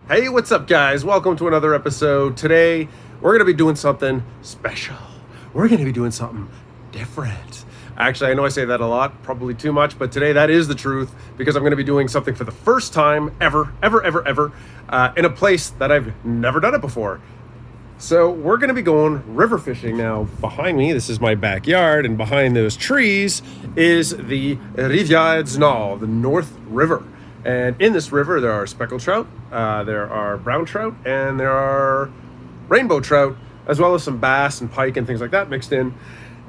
Hey, what's up guys? Welcome to another episode. Today, we're gonna be doing something special. We're gonna be doing something different. Actually, I know I say that a lot, probably too much, but today that is the truth because I'm gonna be doing something for the first time ever, in a place that I've never done it before. So we're gonna be going river fishing now. Behind me, this is my backyard, and behind those trees is the Rivière du Nord, the North River. And in this river, there are speckled trout, there are brown trout, and there are rainbow trout, as well as some bass and pike and things like that mixed in.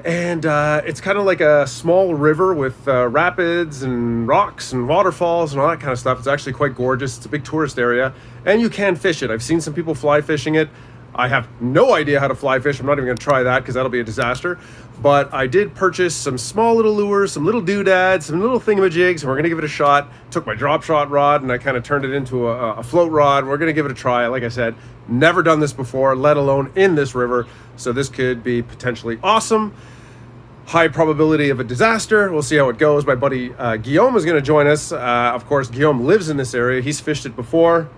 And it's kind of like a small river with rapids and rocks and waterfalls and all that kind of stuff. It's actually quite gorgeous. It's a big tourist area, and you can fish it. I've seen some people fly fishing it. I have no idea how to fly fish. I'm not even going to try that because that'll be a disaster. But I did purchase some small little lures, some little doodads, some little thingamajigs, and we're going to give it a shot. Took my drop shot rod and I kind of turned it into a float rod. We're going to give it a try. Like I said, never done this before, let alone in this river. So this could be potentially awesome. High probability of a disaster. We'll see how it goes. My buddy Guillaume is going to join us. Of course, Guillaume lives in this area. He's fished it before,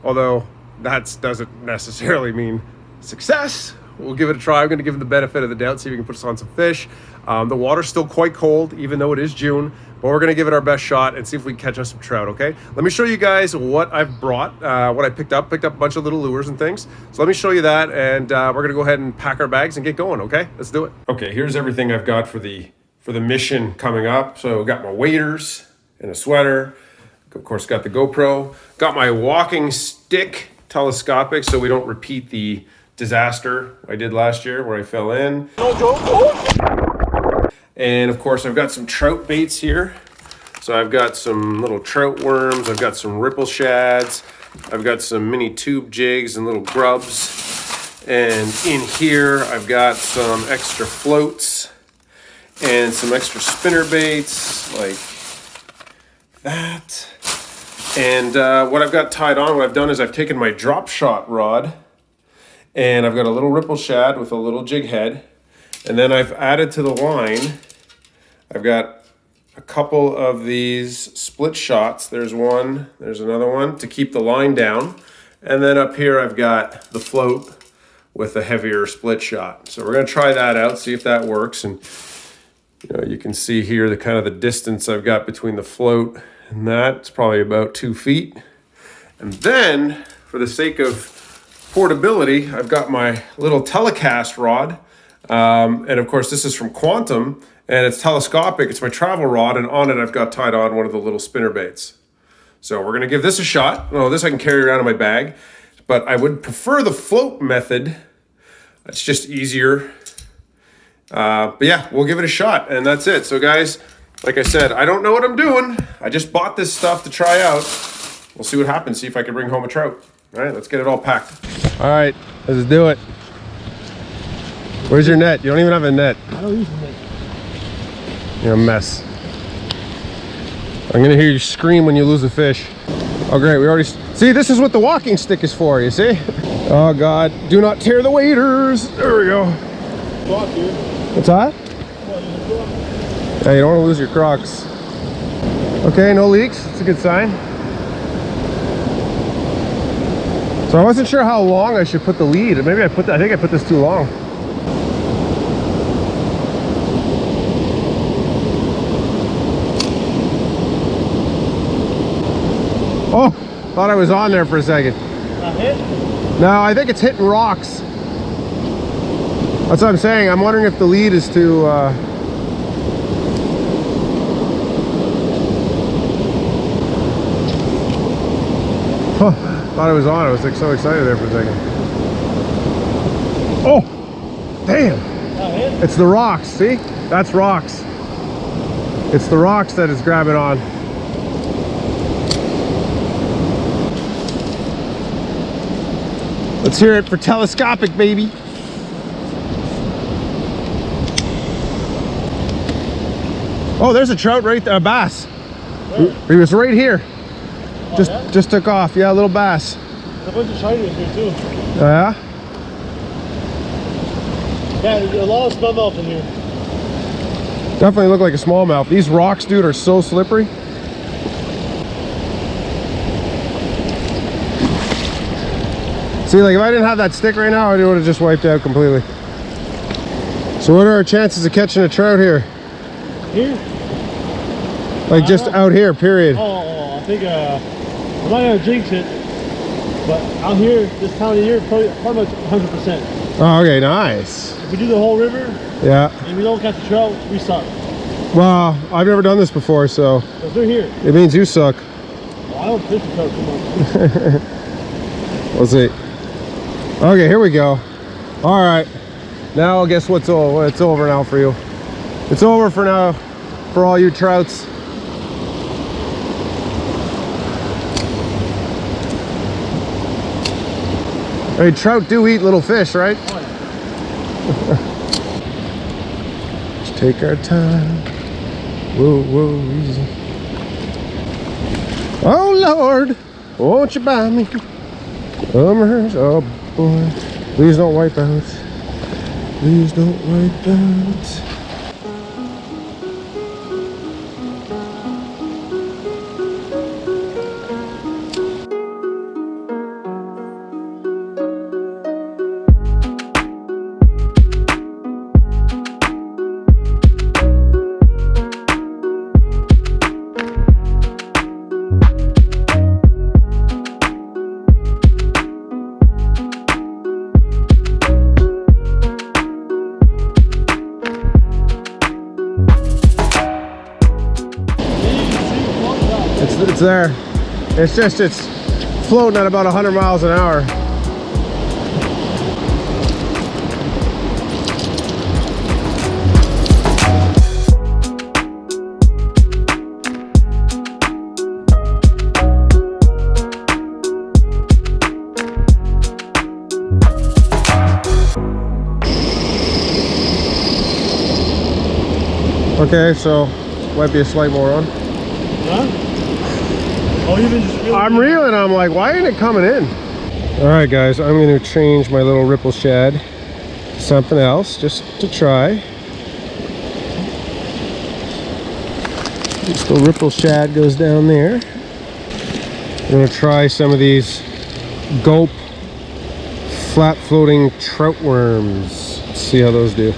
although that doesn't necessarily mean success. We'll give it a try. I'm going to give him the benefit of the doubt, see if we can put us on some fish. The water's still quite cold, even though it is June, but we're going to give it our best shot and see if we can catch us some trout, okay? Let me show you guys what I've brought, what I picked up a bunch of little lures and things. So let me show you that, and we're going to go ahead and pack our bags and get going, okay? Let's do it. Okay, here's everything I've got for the mission coming up. So got my waders and a sweater. Of course, got the GoPro. Got my walking stick, telescopic, so we don't repeat the disaster I did last year where I fell in. No joke. And of course I've got some trout baits here. So I've got some little trout worms, I've got some ripple shads, I've got some mini tube jigs and little grubs. And in here I've got some extra floats and some extra spinner baits like that. And what I've got tied on, what I've done is I've taken my drop shot rod and I've got a little ripple shad with a little jig head. And then I've added to the line, I've got a couple of these split shots. There's one, there's another one to keep the line down. And then up here I've got the float with a heavier split shot. So we're gonna try that out, see if that works. And you can see here the kind of the distance I've got between the float and that. It's probably about 2 feet. And then for the sake of portability, I've got my little telecast rod. And of course this is from Quantum and it's telescopic. It's my travel rod, and on it I've got tied on one of the little spinner baits. So we're gonna give this a shot. Oh, this I can carry around in my bag, but I would prefer the float method. It's just easier. But yeah, we'll give it a shot and that's it. So guys, like I said, I don't know what I'm doing. I just bought this stuff to try out. We'll see what happens, see if I can bring home a trout. All right, let's get it all packed. All right, let's do it. Where's your net? You don't even have a net. I don't use a net. You're a mess. I'm gonna hear you scream when you lose a fish. Oh great, we already, see, this is what the walking stick is for, you see? Oh God, do not tear the waders. There we go. What's that? Yeah, you don't want to lose your Crocs. Okay, no leaks. It's a good sign. So I wasn't sure how long I should put the lead. Maybe I think I put this too long. Oh, thought I was on there for a second. Hit? No, I think it's hitting rocks. That's what I'm saying. I'm wondering if the lead is too thought I was on. I was like so excited there for a second. Oh, damn! It's the rocks. See, that's rocks. It's the rocks that is grabbing on. Let's hear it for telescopic, baby. Oh, there's a trout right there, a bass. Where? He was right here. Oh, just took off. Yeah, a little bass. There's a bunch of shinies here too. Oh, yeah? Yeah, there's a lot of smallmouth in here. Definitely look like a smallmouth. These rocks, dude, are so slippery. See, like if I didn't have that stick right now, I would have just wiped out completely. So what are our chances of catching a trout here? Here? Like just out here, period. Oh, I think I'm not gonna jinx it, but out here this time of year, probably 100%. Oh, okay, nice. If we do the whole river, yeah, and we don't catch a trout, we suck. Well, I've never done this before, so Because they're here. it means you suck. Well, I don't fish the trout too much. Let's see. Okay, here we go. All right, now guess what's over? It's over now for you. It's over for now for all you trouts. Hey, trout do eat little fish, right? Oh, yeah. Just take our time. Whoa, whoa, easy. Oh Lord, won't you buy me? Oh boy, please don't wipe out. Please don't wipe out. It's there. It's just, it's floating at about 100 miles an hour. Okay, so might be a slight moron. Huh? Oh, you've been just reeling? I'm reeling. I'm like, why ain't it coming in? All right, guys, I'm going to change my little ripple shad to something else just to try. This little ripple shad goes down there. I'm going to try some of these gulp flat floating trout worms. Let's see how those do.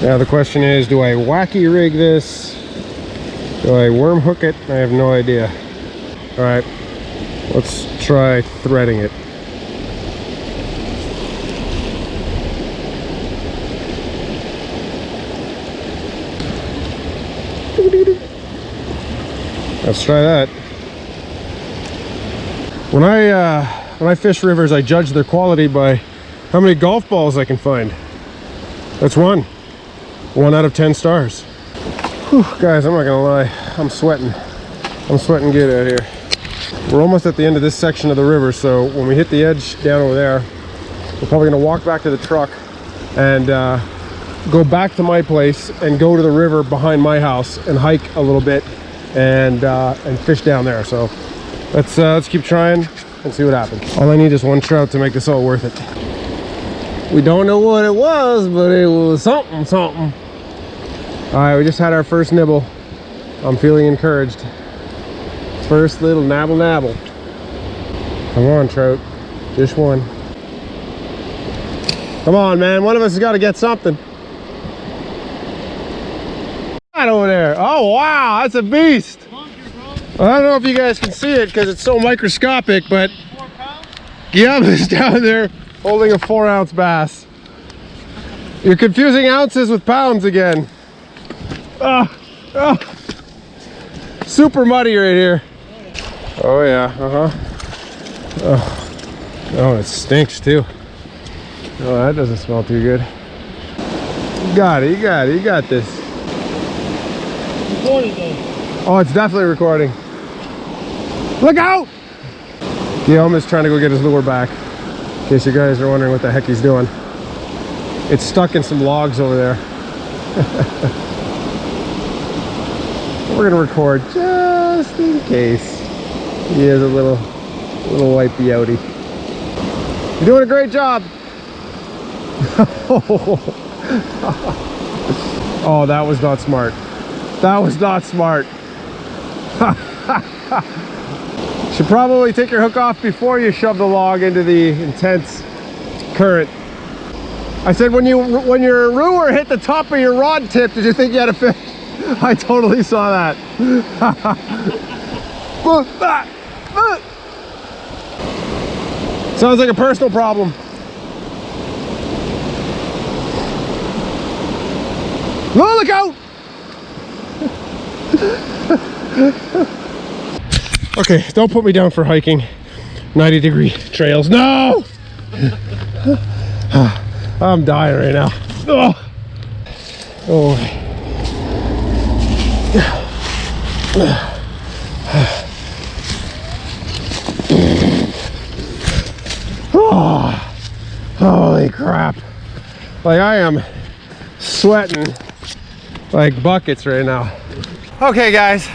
Now the question is, do I wacky rig this? Do I worm hook it? I have no idea. All right, let's try threading it. Let's try that. When I fish rivers, I judge their quality by how many golf balls I can find. That's one out of 10 stars. Whew, guys, I'm not gonna lie, I'm sweating good out here. We're almost at the end of this section of the river, so when we hit the edge down over there, we're probably gonna walk back to the truck and go back to my place and go to the river behind my house and hike a little bit and fish down there. So let's keep trying and see what happens. All I need is one trout to make this all worth it. We don't know what it was, but it was something. All right, we just had our first nibble. I'm feeling encouraged. First little nabble. Come on, trout. Just one. Come on, man. One of us has got to get something. Right over there. Oh, wow. That's a beast. I don't know if you guys can see it because it's so microscopic, but 4 pounds? yeah, it's down there holding a 4-ounce bass. You're confusing ounces with pounds again. Super muddy right here. Oh yeah, oh, it stinks too. Oh, that doesn't smell too good. You got it, you got this. Recording though. Oh, it's definitely recording. Look out! Guillaume is trying to go get his lure back, in case you guys are wondering what the heck he's doing. It's stuck in some logs over there. We're gonna record just in case he is a little wipey outy. You're doing a great job. Oh, that was not smart. That was not smart. Should probably take your hook off before you shove the log into the intense current. I said, when your lure hit the top of your rod tip, did you think you had a fish? I totally saw that. Sounds like a personal problem. Oh, look out! Okay, don't put me down for hiking 90-degree trails. No! I'm dying right now. Oh. Oh. Holy crap. Like, I am sweating like buckets right now. Okay guys,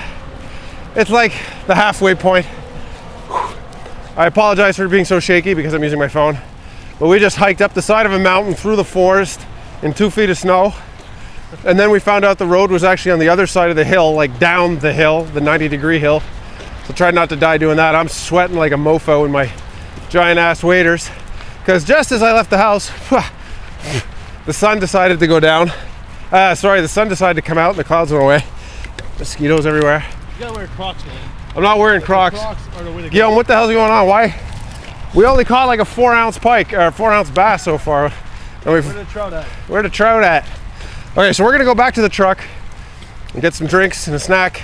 it's like the halfway point. I apologize for being so shaky because I'm using my phone, but we just hiked up the side of a mountain through the forest in 2 feet of snow, and then we found out the road was actually on the other side of the hill, like down the hill, the 90-degree hill. So try not to die doing that. I'm sweating like a mofo in my giant ass waders because just as I left the house, the sun decided to go down. Sorry, the sun decided to come out and the clouds went away. Mosquitoes everywhere. You gotta wear Crocs, man. I'm not wearing Crocs. Guillaume, what the hell's going on? Why? We only caught like a 4-ounce pike, or 4-ounce bass so far. And Where the trout at? Where the trout at? Okay, so we're gonna go back to the truck and get some drinks and a snack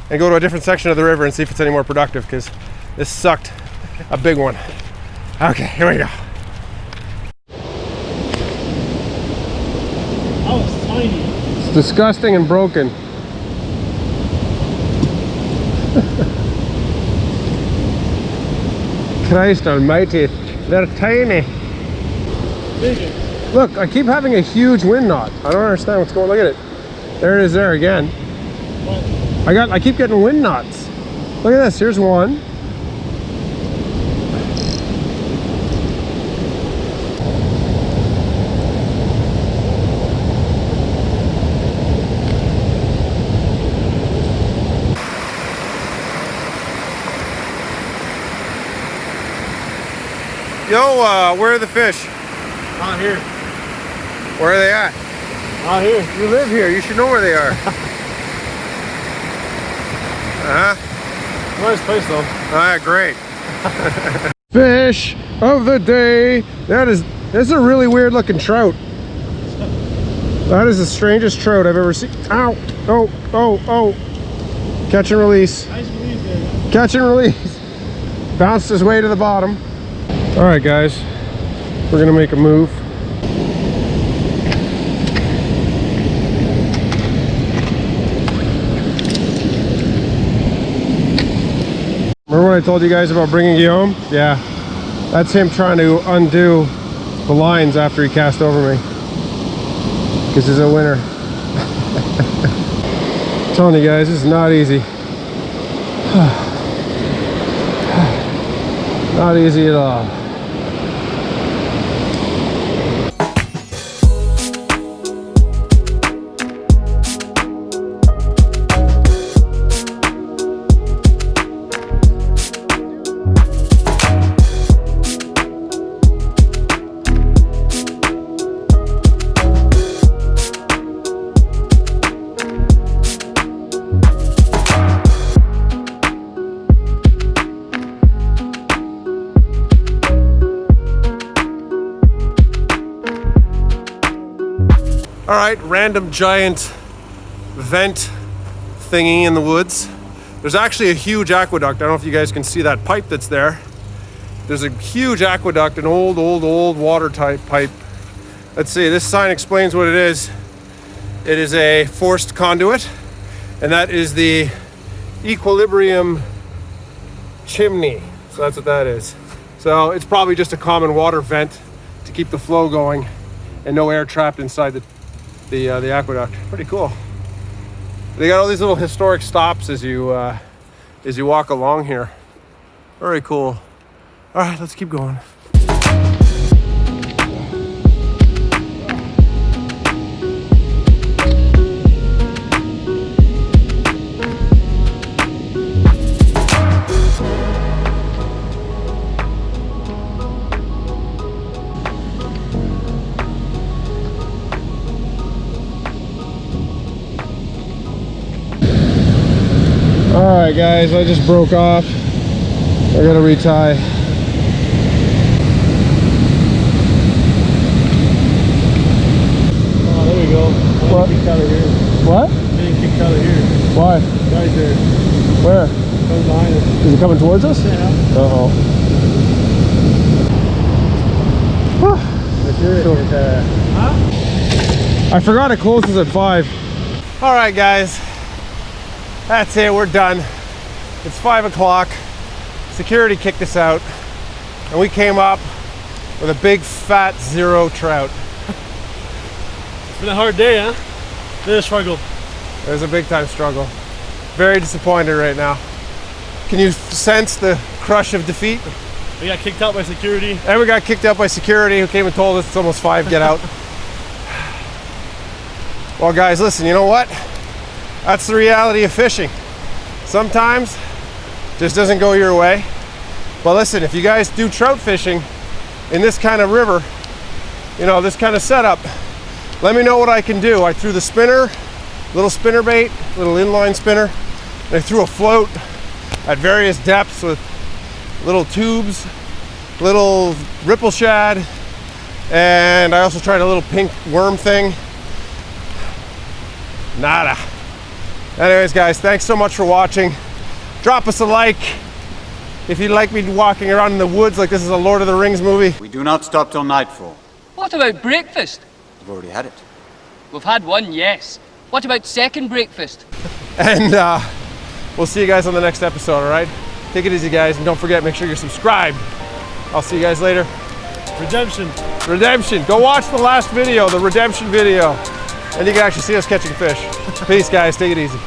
and go to a different section of the river and see if it's any more productive, because this sucked a big one. Okay, here we go. That was tiny. It's disgusting and broken. Christ almighty, they're tiny. Big. Look, I keep having a huge wind knot. I don't understand what's going on. Look at it. There it is there again. What? I keep getting wind knots. Look at this, here's one. Yo, where are the fish? Not here. Where are they at? Not here. You live here, you should know where they are. Nice place though. Alright, great. Fish of the day. This is a really weird looking trout. That is the strangest trout I've ever seen. Ow! Oh, oh, oh. Catch and release. Nice release there. Catch and release. Bounced his way to the bottom. Alright guys, we're gonna make a move. Remember when I told you guys about bringing Guillaume? Yeah, that's him trying to undo the lines after he cast over me. Because he's a winner. I'm telling you guys, this is not easy. Not easy at all. All right, random giant vent thingy in the woods. There's actually a huge aqueduct. I don't know if you guys can see that pipe that's there. There's a huge aqueduct, an old water type pipe. Let's see, this sign explains what it is. It is a forced conduit, and that is the equilibrium chimney. So that's what that is. So it's probably just a common water vent to keep the flow going and no air trapped inside the aqueduct. Pretty cool. They got all these little historic stops as you walk along here. Very cool. All right, let's keep going. right, guys, I just broke off. I gotta retie. Oh, there we go. What? Kicked out of here. What? Getting kicked out of here. Why? Guys there. Where? Coming behind us. Is it coming towards us? Yeah. Uh-oh. I forgot it closes at 5. All right, guys. That's it, we're done. It's 5 o'clock. Security kicked us out, and we came up with a big fat 0 trout. It's been a hard day, huh? Been a struggle. It was a big time struggle. Very disappointed right now. Can you sense the crush of defeat? We got kicked out by security. And we got kicked out by security who came and told us it's almost 5, get out. Well, guys, listen, you know what? That's the reality of fishing. Sometimes just doesn't go your way. But listen, if you guys do trout fishing in this kind of river, you know, this kind of setup, let me know what I can do. I threw the spinner, little spinner bait, little inline spinner, and I threw a float at various depths with little tubes, little ripple shad, and I also tried a little pink worm thing. Nada. Anyways, guys, thanks so much for watching. Drop us a like if you'd like me walking around in the woods like this is a Lord of the Rings movie. We do not stop till nightfall. What about breakfast? We've already had it. We've had one, yes. What about second breakfast? And we'll see you guys on the next episode, all right? Take it easy, guys, and don't forget, make sure you're subscribed. I'll see you guys later. Redemption. Redemption. Go watch the last video, the redemption video, and you can actually see us catching fish. Peace, guys. Take it easy.